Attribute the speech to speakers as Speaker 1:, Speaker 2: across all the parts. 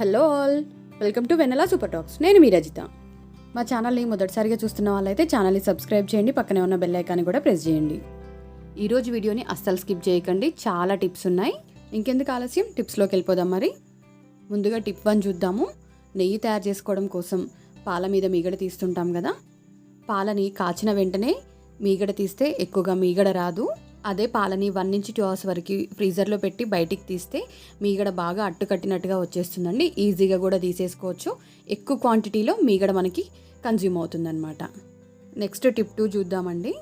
Speaker 1: Hello all, welcome to Vennela super talks. నేను మీ రజిత. మా ఛానల్ని మొదటిసారిగా చూస్తున్న వాళ్ళైతే ఛానల్ని సబ్స్క్రైబ్ చేయండి, పక్కనే ఉన్న బెల్ ఐకాన్ని కూడా ప్రెస్ చేయండి. ఈరోజు వీడియోని అస్సలు స్కిప్ చేయకండి, చాలా టిప్స్ ఉన్నాయి. ఇంకెందుకు ఆలస్యం, టిప్స్లోకి వెళ్ళిపోదాం. మరి ముందుగా టిప్ 1 చూద్దాము. నెయ్యి తయారు చేసుకోవడం కోసం పాల మీద మీగడ తీస్తుంటాం కదా. పాలని కాచిన వెంటనే మీగడ తీస్తే ఎక్కువగా మీగడ రాదు. అదే పాలని 1 నుంచి 2 అవర్స్ వరకు ఫ్రీజర్లో పెట్టి బయటికి తీస్తే మీగడ బాగా అట్టుకట్టినట్టుగా వచ్చేస్తుందండి. ఈజీగా కూడా తీసేసుకోవచ్చు. ఎక్కువ క్వాంటిటీలో మీగడ మనకి కన్జ్యూమ్ అవుతుందన్నమాట. నెక్స్ట్ టిప్ 2 చూద్దామండి.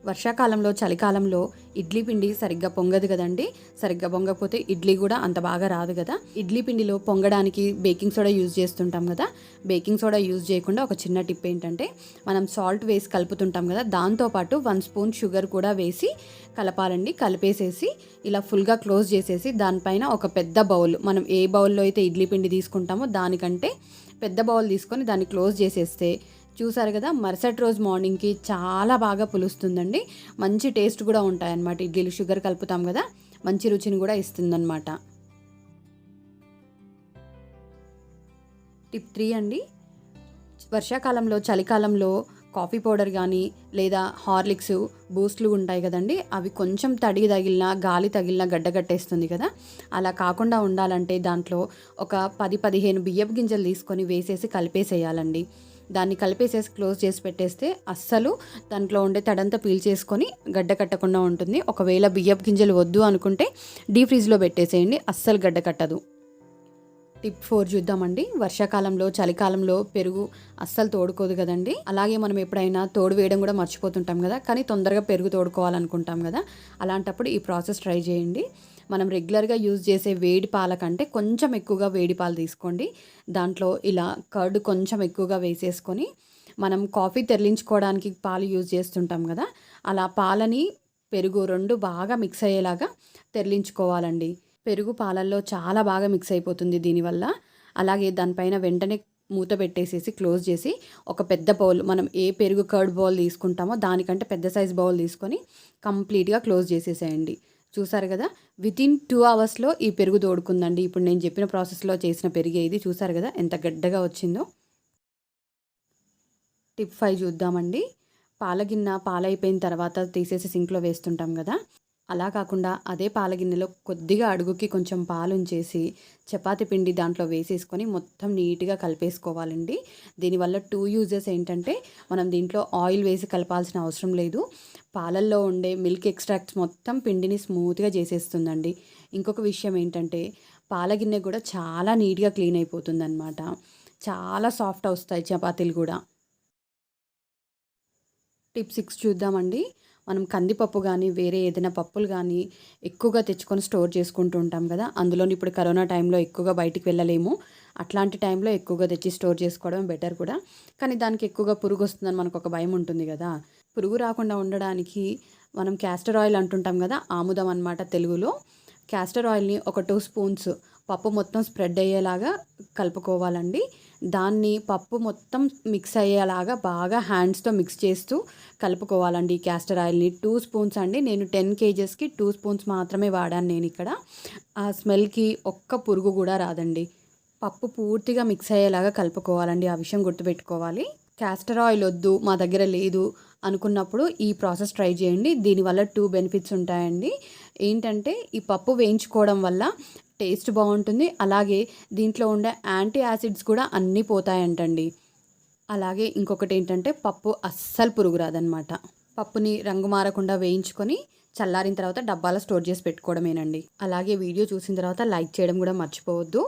Speaker 1: వర్షాకాలంలో, చలికాలంలో ఇడ్లీ పిండి సరిగ్గా పొంగదు కదండి. సరిగ్గా పొంగకపోతే ఇడ్లీ కూడా అంత బాగా రాదు కదా. ఇడ్లీ పిండిలో పొంగడానికి బేకింగ్ సోడా యూజ్ చేస్తుంటాం కదా. బేకింగ్ సోడా యూజ్ చేయకుండా ఒక చిన్న టిప్ ఏంటంటే, మనం సాల్ట్ వేసి కలుపుతుంటాం కదా, దాంతోపాటు 1 స్పూన్ షుగర్ కూడా వేసి కలపాలండి. కలిపేసేసి ఇలా ఫుల్గా క్లోజ్ చేసేసి దానిపైన ఒక పెద్ద బౌల్, మనం ఏ బౌల్లో అయితే ఇడ్లీ పిండి తీసుకుంటామో దానికంటే పెద్ద బౌల్ తీసుకొని దాన్ని క్లోజ్ చేసేస్తే చూసారు కదా, మరుసటి రోజు మార్నింగ్కి చాలా బాగా పులుస్తుందండి. మంచి టేస్ట్ కూడా ఉంటాయన్నమాట. ఇడ్లీలు షుగర్ కలుపుతాం కదా, మంచి రుచిని కూడా ఇస్తుందన్నమాట. టిప్ 3 అండి. వర్షాకాలంలో, చలికాలంలో కాఫీ పౌడర్ కానీ లేదా హార్లిక్స్, బూస్ట్లు ఉంటాయి కదండి, అవి కొంచెం తడి తగిలినా, గాలి తగిలినా గడ్డగట్టేస్తుంది కదా. అలా కాకుండా ఉండాలంటే దాంట్లో ఒక 10-15 బియ్యపు గింజలు తీసుకొని వేసేసి కలిపేసేయాలండి. దాన్ని కలిపేసేసి క్లోజ్ చేసి పెట్టేస్తే అస్సలు దాంట్లో ఉండే తడంతా పీల్చేసుకొని గడ్డ కట్టకుండా ఉంటుంది. ఒకవేళ బియ్యపు గింజలు వద్దు అనుకుంటే డీప్ ఫ్రిడ్జ్లో పెట్టేసేయండి, అస్సలు గడ్డ కట్టదు. టిప్ 4 చూద్దామండి. వర్షాకాలంలో, చలికాలంలో పెరుగు అస్సలు తోడుకోదు కదండి. అలాగే మనం ఎప్పుడైనా తోడు వేయడం కూడా మర్చిపోతుంటాం కదా, కానీ తొందరగా పెరుగు తోడుకోవాలనుకుంటాం కదా. అలాంటప్పుడు ఈ ప్రాసెస్ ట్రై చేయండి. మనం రెగ్యులర్గా యూజ్ చేసే వేడి పాల కంటే కొంచెం ఎక్కువగా వేడి పాలు తీసుకోండి. దాంట్లో ఇలా కర్డ్ కొంచెం ఎక్కువగా వేసేసుకొని, మనం కాఫీ తెరలించుకోవడానికి పాలు యూజ్ చేస్తుంటాం కదా, అలా పాలని పెరుగు 2 బాగా మిక్స్ అయ్యేలాగా తెరలించుకోవాలండి. పెరుగు పాలల్లో చాలా బాగా మిక్స్ అయిపోతుంది దీనివల్ల. అలాగే దానిపైన వెంటనే మూత పెట్టేసేసి క్లోజ్ చేసి ఒక పెద్ద బౌల్, మనం ఏ పెరుగు కర్డ్ బౌల్ తీసుకుంటామో దానికంటే పెద్ద సైజ్ బౌల్ తీసుకొని కంప్లీట్గా క్లోజ్ చేసేసేయండి. చూసారు కదా, వితిన్ 2 అవర్స్లో ఈ పెరుగు తోడుకుందండి. ఇప్పుడు నేను చెప్పిన ప్రాసెస్లో చేసిన పెరిగే ఇది. చూసారు కదా ఎంత గడ్డగా వచ్చిందో. టిప్ 5 చూద్దామండి. పాలగిన్నె పాలైపోయిన తర్వాత తీసేసి సింక్లో వేస్తుంటాం కదా, అలా కాకుండా అదే పాలగిన్నెలో కొద్దిగా అడుగుకి కొంచెం పాలు ఉంచేసి చపాతీ పిండి దాంట్లో వేసేసుకొని మొత్తం నీట్గా కలిపేసుకోవాలండి. దీనివల్ల 2 యూజెస్ ఏంటంటే, మనం దీంట్లో ఆయిల్ వేసి కలపాల్సిన అవసరం లేదు. పాలల్లో ఉండే మిల్క్ ఎక్స్ట్రాక్ట్స్ మొత్తం పిండిని స్మూత్గా చేసేస్తుందండి. ఇంకొక విషయం ఏంటంటే, పాలగిన్నె కూడా చాలా నీట్గా క్లీన్ అయిపోతుంది అన్నమాట. చాలా సాఫ్ట్ వస్తాయి చపాతీలు కూడా. టిప్ 6 చూద్దామండి. మనం కందిపప్పు కానీ వేరే ఏదైనా పప్పులు కానీ ఎక్కువగా తెచ్చుకొని స్టోర్ చేసుకుంటూ ఉంటాం కదా. అందులోని ఇప్పుడు కరోనా టైంలో ఎక్కువగా బయటికి వెళ్ళలేము. అట్లాంటి టైంలో ఎక్కువగా తెచ్చి స్టోర్ చేసుకోవడం బెటర్ కూడా. కానీ దానికి ఎక్కువగా పురుగు వస్తుందని మనకు ఒక భయం ఉంటుంది కదా. పురుగు రాకుండా ఉండడానికి మనం క్యాస్టర్ ఆయిల్ అంటుంటాం కదా, ఆముదం అన్నమాట తెలుగులో. క్యాస్టర్ ఆయిల్ని ఒక 2 స్పూన్స్ పప్పు మొత్తం స్ప్రెడ్ అయ్యేలాగా కలుపుకోవాలండి. దాన్ని పప్పు మొత్తం మిక్స్ అయ్యేలాగా బాగా హ్యాండ్స్తో మిక్స్ చేస్తూ కలుపుకోవాలండి. ఈ క్యాస్టర్ ఆయిల్ని 2 స్పూన్స్ అండి. నేను 10 kgsకి 2 స్పూన్స్ మాత్రమే వాడాను నేను ఇక్కడ. ఆ స్మెల్కి ఒక్క పురుగు కూడా రాదండి. పప్పు పూర్తిగా మిక్స్ అయ్యేలాగా కలుపుకోవాలండి. ఆ విషయం గుర్తుపెట్టుకోవాలి. క్యాస్టర్ ఆయిల్ వద్దు, మా దగ్గర లేదు అనుకున్నప్పుడు ఈ ప్రాసెస్ ట్రై చేయండి. దీనివల్ల 2 బెనిఫిట్స్ ఉంటాయండి. ఏంటంటే, ఈ పప్పు వేయించుకోవడం వల్ల టేస్ట్ బాగుంటుంది. అలాగే దీంట్లో ఉండే యాంటీ యాసిడ్స్ కూడా అన్నీ పోతాయంటండి. అలాగే ఇంకొకటి ఏంటంటే, పప్పు అస్సలు పురుగు రాదనమాట. పప్పుని రంగు మారకుండా వేయించుకొని చల్లారిన తర్వాత డబ్బాలో స్టోర్ చేసి పెట్టుకోవడమేనండి. అలాగే వీడియో చూసిన తర్వాత లైక్ చేయడం కూడా మర్చిపోవద్దు.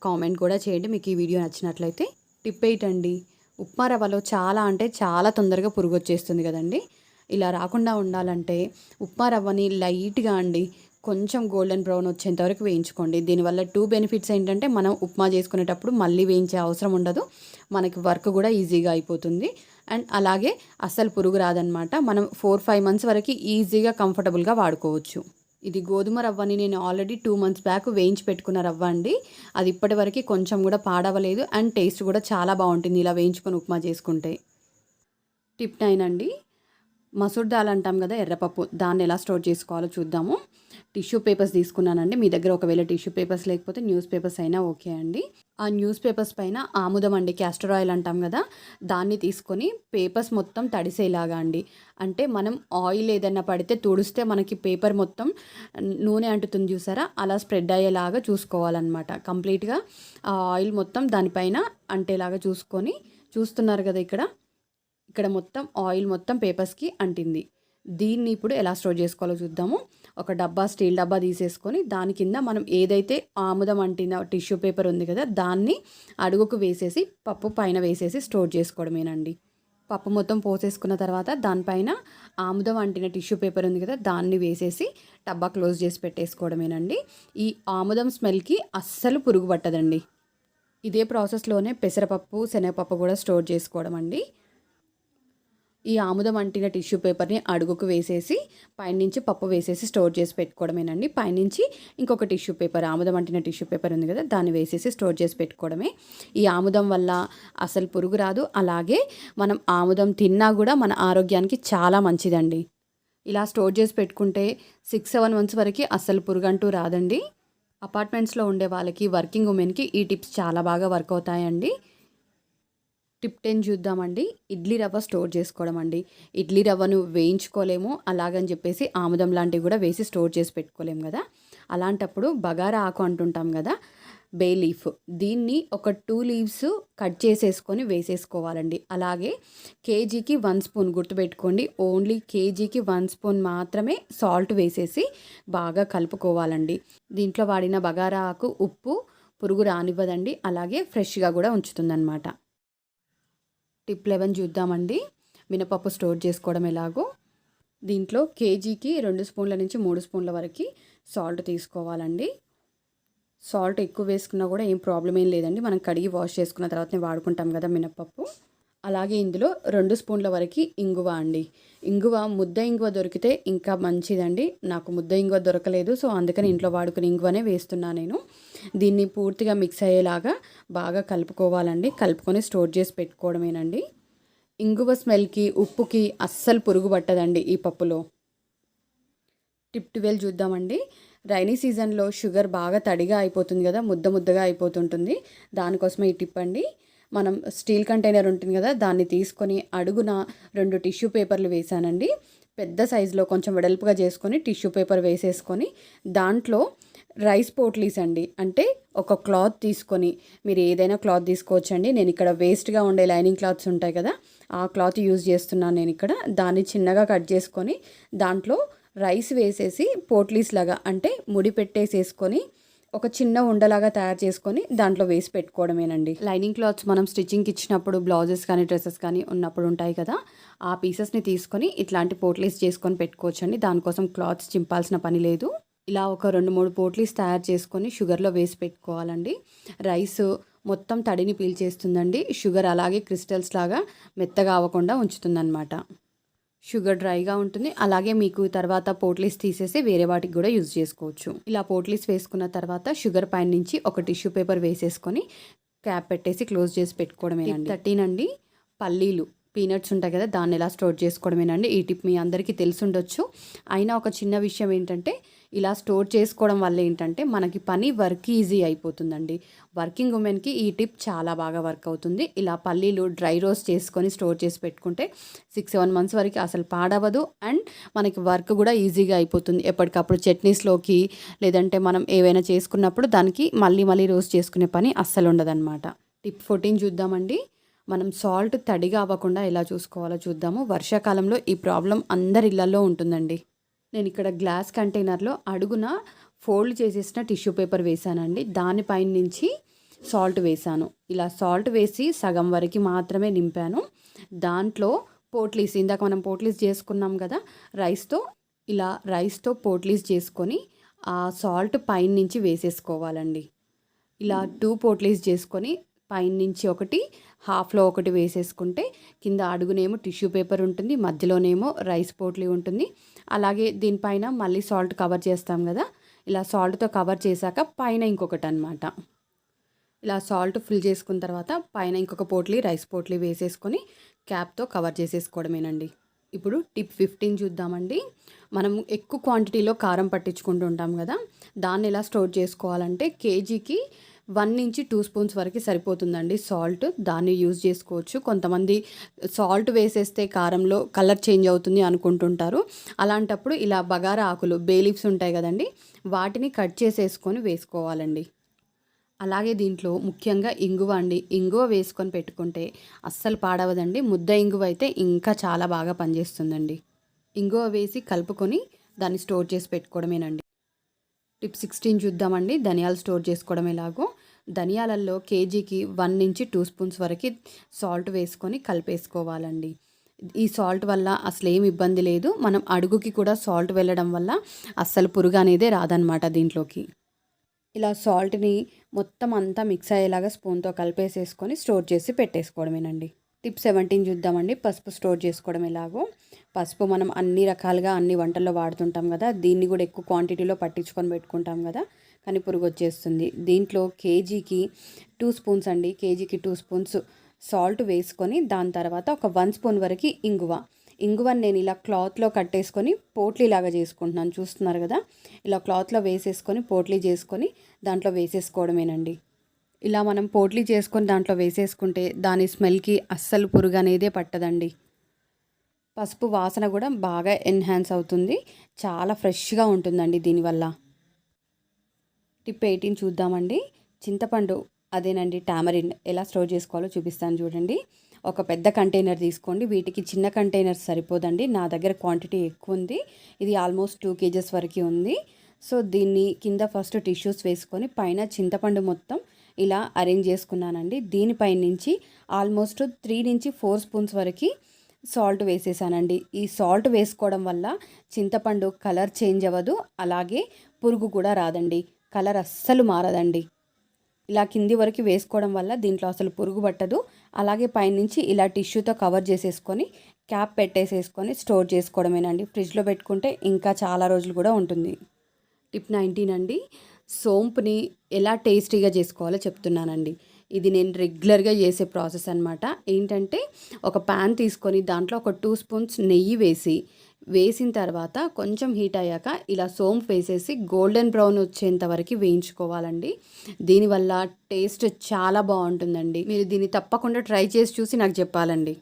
Speaker 1: కామెంట్ కూడా చేయండి మీకు ఈ వీడియో నచ్చినట్లయితే. టిప్ 8 అండి. ఉప్మా రవ్వలో చాలా అంటే చాలా తొందరగా పురుగు వచ్చేస్తుంది కదండి. ఇలా రాకుండా ఉండాలంటే ఉప్మా రవ్వని లైట్గా అండి కొంచెం గోల్డెన్ బ్రౌన్ వచ్చేంత వరకు వేయించుకోండి. దీనివల్ల 2 బెనిఫిట్స్ ఏంటంటే, మనం ఉప్మా చేసుకునేటప్పుడు మళ్ళీ వేయించే అవసరం ఉండదు, మనకి వర్క్ కూడా ఈజీగా అయిపోతుంది. అండ్ అలాగే అస్సలు పురుగు రాదనమాట. మనం 4-5 మంత్స్ వరకు ఈజీగా కంఫర్టబుల్గా వాడుకోవచ్చు. ఇది గోధుమ రవ్వని నేను ఆల్రెడీ 2 మంత్స్ బ్యాక్ వేయించి పెట్టుకున్న రవ్వ అండి. అది ఇప్పటివరకు కొంచెం కూడా పాడవలేదు. అండ్ టేస్ట్ కూడా చాలా బాగుంటుంది ఇలా వేయించుకొని ఉప్మా చేసుకుంటే. టిప్ 9 అండి. మసూర్ దాల్ అంటాం కదా, ఎర్రపప్పు, దాన్ని ఎలా స్టోర్ చేసుకోవాలో చూద్దాము. టిష్యూ పేపర్స్ తీసుకున్నానండి. మీ దగ్గర ఒకవేళ టిష్యూ పేపర్స్ లేకపోతే న్యూస్ పేపర్స్ అయినా ఓకే అండి. ఆ న్యూస్ పేపర్స్ పైన ఆముదం అండి, క్యాస్టర్ ఆయిల్ అంటాం కదా, దాన్ని తీసుకొని పేపర్స్ మొత్తం తడిసేలాగా అండి. అంటే మనం ఆయిల్ ఏదైనా పడితే తుడిస్తే మనకి పేపర్ మొత్తం నూనె అంటుతుంది చూసారా, అలా స్ప్రెడ్ అయ్యేలాగా చూసుకోవాలన్నమాట. కంప్లీట్గా ఆ ఆయిల్ మొత్తం దానిపైన అంటేలాగా చూసుకొని, చూస్తున్నారు కదా ఇక్కడ మొత్తం ఆయిల్ మొత్తం పేపర్స్కి అంటింది. దీన్ని ఇప్పుడు ఎలా స్టోర్ చేసుకోవాలో చూద్దాము. ఒక డబ్బా, స్టీల్ డబ్బా తీసేసుకొని దాని కింద మనం ఏదైతే ఆముదం అంటిన టిష్యూ పేపర్ ఉంది కదా, దాన్ని అడుగుకు వేసేసి పప్పు పైన వేసేసి స్టోర్ చేసుకోవడమేనండి. పప్పు మొత్తం పోసేసుకున్న తర్వాత దానిపైన ఆముదం అంటిన టిష్యూ పేపర్ ఉంది కదా, దాన్ని వేసేసి డబ్బా క్లోజ్ చేసి పెట్టేసుకోవడమేనండి. ఈ ఆముదం స్మెల్కి అస్సలు పురుగు పట్టదండి. ఇదే ప్రాసెస్లోనే పెసరపప్పు, శనగపప్పు కూడా స్టోర్ చేసుకోవడం అండి. ఈ ఆముదం అంటిన టిష్యూ పేపర్ని అడుగుకు వేసేసి పైనుంచి పప్పు వేసేసి స్టోర్ చేసి పెట్టుకోవడమేనండి. పైనుంచి ఇంకొక టిష్యూ పేపర్, ఆముదం అంటిన టిష్యూ పేపర్ ఉంది కదా, దాన్ని వేసేసి స్టోర్ చేసి పెట్టుకోవడమే. ఈ ఆముదం వల్ల అసలు పురుగు రాదు. అలాగే మనం ఆముదం తిన్నా కూడా మన ఆరోగ్యానికి చాలా మంచిదండి. ఇలా స్టోర్ చేసి పెట్టుకుంటే 6-7 మంత్స్ వరకు అస్సలు పురుగు అంటూ రాదండి. అపార్ట్మెంట్స్లో ఉండే వాళ్ళకి, వర్కింగ్ ఉమెన్కి ఈ టిప్స్ చాలా బాగా వర్క్ అవుతాయండి. టిప్ 10 చూద్దామండి. ఇడ్లీ రవ్వ స్టోర్ చేసుకోవడం అండి. ఇడ్లీ రవ్వను వేయించుకోలేము, అలాగని చెప్పేసి ఆముదం లాంటివి కూడా వేసి స్టోర్ చేసి పెట్టుకోలేము కదా. అలాంటప్పుడు బగారా ఆకు అంటుంటాం కదా, బే లీఫ్, దీన్ని ఒక 2 లీవ్స్ కట్ చేసేసుకొని వేసేసుకోవాలండి. అలాగే కేజీకి 1 స్పూన్, గుర్తుపెట్టుకోండి, ఓన్లీ కేజీకి 1 స్పూన్ మాత్రమే సాల్ట్ వేసేసి బాగా కలుపుకోవాలండి. దీంట్లో వాడిన బగారా ఆకు ఉప్పు పురుగు రానివ్వదండి, అలాగే ఫ్రెష్గా కూడా ఉంచుతుందన్నమాట. టిప్ 11 చూద్దామండి. మినపప్పు స్టోర్ చేసుకోవడం ఎలాగో. దీంట్లో కేజీకి 2 స్పూన్ల నుంచి 3 స్పూన్ల వరకు సాల్ట్ తీసుకోవాలండి. సాల్ట్ ఎక్కువ వేసుకున్నా కూడా ఏం ప్రాబ్లం ఏం లేదండి. మనం కడిగి వాష్ చేసుకున్న తర్వాతనే వాడుకుంటాం కదా మినపప్పు. అలాగే ఇందులో 2 స్పూన్ల వరకు ఇంగువ అండి. ముద్ద ఇంగువ దొరికితే ఇంకా మంచిదండి. నాకు ముద్ద ఇంగువ దొరకలేదు, సో అందుకని ఇంట్లో వాడుకునే ఇంగువనే వేస్తున్నాను నేను. దీన్ని పూర్తిగా మిక్స్ అయ్యేలాగా బాగా కలుపుకోవాలండి. కలుపుకొని స్టోర్ చేసి పెట్టుకోవడమేనండి. ఇంగువ స్మెల్కి, ఉప్పుకి అస్సలు పురుగు పట్టదండి ఈ పప్పులో. టిప్ 12 చూద్దామండి. రైనీ సీజన్లో షుగర్ బాగా తడిగా అయిపోతుంది కదా, ముద్దగా అయిపోతుంటుంది. దానికోసమే ఈ టిప్ అండి. మనం స్టీల్ కంటైనర్ ఉంటుంది కదా, దాన్ని తీసుకొని అడుగున 2 టిష్యూ పేపర్లు వేసానండి. పెద్ద సైజులో కొంచెం వెడల్పుగా చేసుకొని టిష్యూ పేపర్ వేసేసుకొని దాంట్లో రైస్ పోట్లీస్ అండి, అంటే ఒక క్లాత్ తీసుకొని, మీరు ఏదైనా క్లాత్ తీసుకోవచ్చండి. నేను ఇక్కడ వేస్ట్గా ఉండే లైనింగ్ క్లాత్స్ ఉంటాయి కదా, ఆ క్లాత్ యూజ్ చేస్తున్నాను నేను ఇక్కడ. దాన్ని చిన్నగా కట్ చేసుకొని దాంట్లో రైస్ వేసేసి పోట్లీస్ లాగా, అంటే ముడి పెట్టేసేసుకొని ఒక చిన్న ఉండలాగా తయారు చేసుకొని దాంట్లో వేసి పెట్టుకోవడమేనండి. లైనింగ్ క్లాత్స్ మనం స్టిచ్చింగ్కి ఇచ్చినప్పుడు, బ్లౌజెస్ కానీ డ్రెస్సెస్ కానీ ఉన్నప్పుడు ఉంటాయి కదా, ఆ పీసెస్ని తీసుకొని ఇట్లాంటి పోట్లీస్ చేసుకొని పెట్టుకోవచ్చండి. దానికోసం క్లాత్స్ చింపాల్సిన పని లేదు. ఇలా ఒక 2-3 పోట్లీస్ తయారు చేసుకొని షుగర్లో వేసి పెట్టుకోవాలండి. రైస్ మొత్తం తడిని పీల్చేస్తుందండి. షుగర్ అలాగే క్రిస్టల్స్ లాగా మెత్తగా అవ్వకుండా ఉంచుతుందన్నమాట. షుగర్ డ్రైగా ఉంటుంది. అలాగే మీకు తర్వాత పోట్లీస్ తీసేసి వేరే వాటికి కూడా యూజ్ చేసుకోవచ్చు. ఇలా పోట్లీస్ వేసుకున్న తర్వాత షుగర్ పైన నుంచి ఒక టిష్యూ పేపర్ వేసేసుకొని క్యాప్ పెట్టేసి క్లోజ్ చేసి పెట్టుకోవడమేనండి. 13 అండి, పల్లీలు, పీనట్స్ ఉంటాయి కదా, దాన్ని ఎలా స్టోర్ చేసుకోవడమేనండి. ఈ టిప్ మీ అందరికీ తెలిసి ఉండొచ్చు. అయినా ఒక చిన్న విషయం ఏంటంటే, ఇలా స్టోర్ చేసుకోవడం వల్ల ఏంటంటే మనకి వర్క్ ఈజీ అయిపోతుందండి. వర్కింగ్ ఉమెన్కి ఈ టిప్ చాలా బాగా వర్క్ అవుతుంది. ఇలా పల్లీలు డ్రై రోస్ట్ చేసుకొని స్టోర్ చేసి పెట్టుకుంటే 6-7 మంత్స్ వరకు అసలు పాడవదు. అండ్ మనకి వర్క్ కూడా ఈజీగా అయిపోతుంది. ఎప్పటికప్పుడు చట్నీస్లోకి, లేదంటే మనం ఏవైనా చేసుకున్నప్పుడు దానికి మళ్ళీ రోస్ట్ చేసుకునే పని అస్సలు ఉండదన్నమాట. టిప్ 14 చూద్దామండి. మనం సాల్ట్ తడిగా అవ్వకుండా ఎలా చూసుకోవాలో చూద్దాము. వర్షాకాలంలో ఈ ప్రాబ్లం అందరి ఇళ్లలో ఉంటుందండి. నేను ఇక్కడ గ్లాస్ కంటైనర్లో అడుగున ఫోల్డ్ చేసేసిన టిష్యూ పేపర్ వేసానండి. దానిపైన నుంచి సాల్ట్ వేసాను. ఇలా సాల్ట్ వేసి సగం వరకు మాత్రమే నింపాను. దాంట్లో పోట్లీస్, ఇందాక మనం పోట్లీస్ చేసుకున్నాం కదా రైస్తో, ఇలా రైస్తో పోట్లీస్ చేసుకొని ఆ సాల్ట్ పైన నుంచి వేసేసుకోవాలండి. ఇలా 2 పోట్లీస్ చేసుకొని పైన నుంచి ఒకటి, హాఫ్లో ఒకటి వేసేసుకుంటే కింద అడుగునేమో టిష్యూ పేపర్ ఉంటుంది, మధ్యలోనేమో రైస్ పోట్లీ ఉంటుంది. అలాగే దీనిపైన మళ్ళీ సాల్ట్ కవర్ చేస్తాం కదా, ఇలా సాల్ట్తో కవర్ చేశాక పైన ఇంకొకటి అనమాట. ఇలా సాల్ట్ ఫిల్ చేసుకున్న తర్వాత పైన ఇంకొక పోట్లీ, రైస్ పోట్లీ వేసేసుకొని క్యాప్తో కవర్ చేసేసుకోవడమేనండి. ఇప్పుడు టిప్ 15 చూద్దామండి. మనం ఎక్కువ క్వాంటిటీలో కారం పట్టించుకుంటూ ఉంటాం కదా, దాన్ని ఎలా స్టోర్ చేసుకోవాలంటే కేజీకి 1-2 స్పూన్స్ వరకు సరిపోతుందండి సాల్ట్. దాన్ని యూజ్ చేసుకోవచ్చు. కొంతమంది సాల్ట్ వేసేస్తే కారంలో కలర్ చేంజ్ అవుతుంది అనుకుంటుంటారు. అలాంటప్పుడు ఇలా బగారా ఆకులు, బే లీవ్స్ ఉంటాయి కదండి, వాటిని కట్ చేసేసుకొని వేసుకోవాలండి. అలాగే దీంట్లో ముఖ్యంగా ఇంగువ అండి. ఇంగువ వేసుకొని పెట్టుకుంటే అస్సలు పాడవదండి. ముద్ద ఇంగువ అయితే ఇంకా చాలా బాగా పనిచేస్తుందండి. ఇంగువ వేసి కలుపుకొని దాన్ని స్టోర్ చేసి పెట్టుకోవడమేనండి. టిప్ 16 చూద్దామండి. ధనియాలు స్టోర్ చేసుకోవడం ఎలాగో. ధనియాలలో కేజీకి 1-2 స్పూన్స్ వరకు సాల్ట్ వేసుకొని కలిపేసుకోవాలండి. ఈ సాల్ట్ వల్ల అసలేం ఇబ్బంది లేదు. మనం అడుగుకి కూడా సాల్ట్ వెళ్ళడం వల్ల అస్సలు పురుగు అనేదే రాదనమాట దీంట్లోకి. ఇలా సాల్ట్ని మొత్తం అంతా మిక్స్ అయ్యేలాగా స్పూన్తో కలిపేసేసుకొని స్టోర్ చేసి పెట్టేసుకోవడమేనండి. టిప్ 17 చూద్దామండి. పసుపు స్టోర్ చేసుకోవడం ఎలాగో. పసుపు మనం అన్ని రకాలుగా అన్ని వంటల్లో వాడుతుంటాం కదా, దీన్ని కూడా ఎక్కువ క్వాంటిటీలో పట్టించుకొని పెట్టుకుంటాం కదా, కానీ పురుగు వచ్చేస్తుంది. దీంట్లో కేజీకి 2 స్పూన్స్ అండి. కేజీకి 2 స్పూన్స్ సాల్ట్ వేసుకొని దాని తర్వాత ఒక 1 స్పూన్ వరకు ఇంగువని నేను ఇలా క్లాత్లో కట్టేసుకొని పోట్లీలాగా చేసుకుంటున్నాను. చూస్తున్నారు కదా, ఇలా క్లాత్లో వేసేసుకొని పోట్లీ చేసుకొని దాంట్లో వేసేసుకోవడమేనండి. ఇలా మనం పోట్లీ చేసుకొని దాంట్లో వేసేసుకుంటే దాని స్మెల్కి అస్సలు పురుగు అనేదే పట్టదండి. పసుపు వాసన కూడా బాగా ఎన్హాన్స్ అవుతుంది. చాలా ఫ్రెష్గా ఉంటుందండి దీనివల్ల. టిప్ 18 చూద్దామండి. చింతపండు, అదేనండి టామరిన్, ఎలా స్టోర్ చేసుకోవాలో చూపిస్తాను చూడండి. ఒక పెద్ద కంటైనర్ తీసుకోండి. వీటికి చిన్న కంటైనర్ సరిపోదండి. నా దగ్గర క్వాంటిటీ ఎక్కువ ఉంది. ఇది ఆల్మోస్ట్ 2 కేజెస్ వరకు ఉంది. సో దీన్ని కింద ఫస్ట్ టిష్యూస్ వేసుకొని పైన చింతపండు మొత్తం ఇలా అరేంజ్ చేసుకున్నానండి. దీనిపై నుంచి ఆల్మోస్ట్ 3-4 స్పూన్స్ వరకు సాల్ట్ వేసేసానండి. ఈ సాల్ట్ వేసుకోవడం వల్ల చింతపండు కలర్ చేంజ్ అవ్వదు, అలాగే పురుగు కూడా రాదండి. కలర్ అస్సలు మారదండి. ఇలా కింది వరకు వేసుకోవడం వల్ల దీంట్లో అసలు పురుగు పట్టదు. అలాగే పైనుంచి ఇలా టిష్యూతో కవర్ చేసేసుకొని క్యాప్ పెట్టేసేసుకొని స్టోర్ చేసుకోవడమేనండి. ఫ్రిడ్జ్లో పెట్టుకుంటే ఇంకా చాలా రోజులు కూడా ఉంటుంది. టిప్ 19 అండి. సోంపుని ఎలా టేస్టీగా చేసుకోవాలో చెప్తున్నానండి. ఇది నేను రెగ్యులర్గా చేసే ప్రాసెస్ అనమాట. ఏంటంటే ఒక ప్యాన్ తీసుకొని దాంట్లో ఒక 2 స్పూన్స్ నెయ్యి వేసిన తర్వాత కొంచెం హీట్ అయ్యాక ఇలా సోంపు వేసేసి గోల్డెన్ బ్రౌన్ వచ్చేంత వరకు వేయించుకోవాలండి. దీనివల్ల టేస్ట్ చాలా బాగుంటుందండి. మీరు దీన్ని తప్పకుండా ట్రై చేసి చూసి నాకు చెప్పాలండి.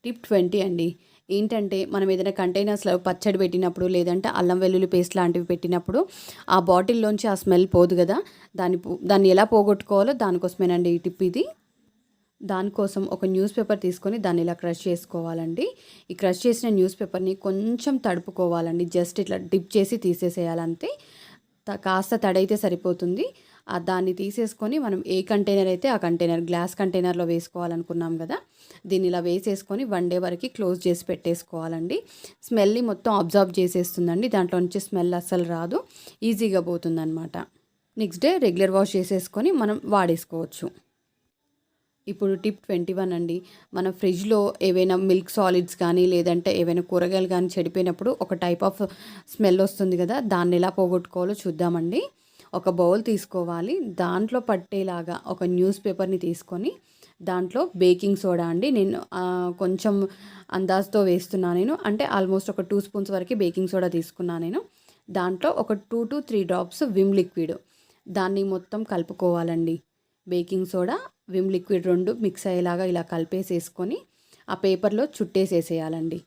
Speaker 1: టిప్ 20 అండి. ఏంటంటే మనం ఏదైనా కంటైనర్స్లో పచ్చడి పెట్టినప్పుడు, లేదంటే అల్లం వెల్లుల్లి పేస్ట్ లాంటివి పెట్టినప్పుడు ఆ బాటిల్లోంచి ఆ స్మెల్ పోదు కదా, దాన్ని ఎలా పోగొట్టుకోవాలో దానికోసమేనండి ఈ టిప్ ఇది. దానికోసం ఒక న్యూస్ పేపర్ తీసుకొని దాన్ని ఇలా క్రష్ చేసుకోవాలండి. ఈ క్రష్ చేసిన న్యూస్ పేపర్ని కొంచెం తడుపుకోవాలండి. జస్ట్ ఇట్లా డిప్ చేసి తీసేసేయాలంతే. కాస్త తడైతే సరిపోతుంది. దాన్ని తీసేసుకొని మనం ఏ కంటైనర్ అయితే ఆ కంటైనర్, గ్లాస్ కంటైనర్లో వేసుకోవాలనుకున్నాం కదా, దీన్ని ఇలా వేసేసుకొని 1 డే వరకు క్లోజ్ చేసి పెట్టేసుకోవాలండి. స్మెల్ని మొత్తం అబ్జర్వ్ చేసేస్తుందండి. దాంట్లో నుంచి స్మెల్ అస్సలు రాదు, ఈజీగా పోతుందన్నమాట. నెక్స్ట్ డే రెగ్యులర్ వాష్ చేసేసుకొని మనం వాడేసుకోవచ్చు. ఇప్పుడు టిప్ 21 అండి. మన ఫ్రిడ్జ్లో ఏవైనా మిల్క్ సాలిడ్స్ కానీ, లేదంటే ఏవైనా కూరగాయలు కానీ చెడిపోయినప్పుడు ఒక టైప్ ఆఫ్ స్మెల్ వస్తుంది కదా, దాన్ని ఎలా పోగొట్టుకోవాలో చూద్దామండి. ఒక బౌల్ తీసుకోవాలి. దాంట్లో పట్టేలాగా ఒక న్యూస్ పేపర్ని తీసుకొని దాంట్లో బేకింగ్ సోడా అండి, నేను కొంచెం అందాజుతో వేస్తున్నాను నేను. అంటే ఆల్మోస్ట్ ఒక 2 స్పూన్స్ వరకు బేకింగ్ సోడా తీసుకున్నాను నేను. దాంట్లో ఒక 2-3 డ్రాప్స్ విమ్ లిక్విడ్, దాన్ని మొత్తం కలుపుకోవాలండి. Baking soda, Vim liquid 2 mix అయ్యేలాగా ఇలా కలిపేసేసుకొని ఆ పేపర్లో చుట్టేసేసేయాలండి.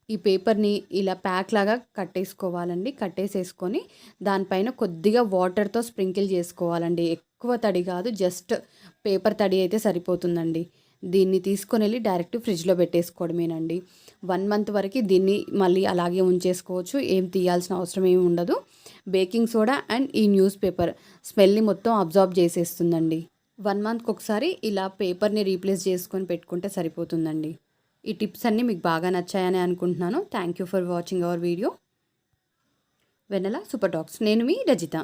Speaker 1: ఈ పేపర్ని ఇలా ప్యాక్ లాగా కట్టేసుకోవాలండి. కట్టేసేసుకొని దానిపైన కొద్దిగా వాటర్తో స్ప్రింకిల్ చేసుకోవాలండి. ఎక్కువ తడి కాదు, జస్ట్ పేపర్ తడి అయితే సరిపోతుందండి. దీన్ని తీసుకొని వెళ్ళి డైరెక్ట్ ఫ్రిడ్జ్లో పెట్టేసుకోవడమేనండి. 1 మంత్ వరకు దీన్ని మళ్ళీ అలాగే ఉంచేసుకోవచ్చు. ఏం తీయాల్సిన అవసరం ఏమి ఉండదు. బేకింగ్ సోడా అండ్ ఈ న్యూస్ పేపర్ స్మెల్ని మొత్తం అబ్జార్బ్ చేసేస్తుందండి. 1 మంత్కి ఒకసారి ఇలా పేపర్ని రీప్లేస్ చేసుకొని పెట్టుకుంటే సరిపోతుందండి. ఈ టిప్స్ అన్నీ మీకు బాగా నచ్చాయని అనుకుంటున్నాను. Thank you for watching our video. Vennela super talks. నేను మీ రజిత.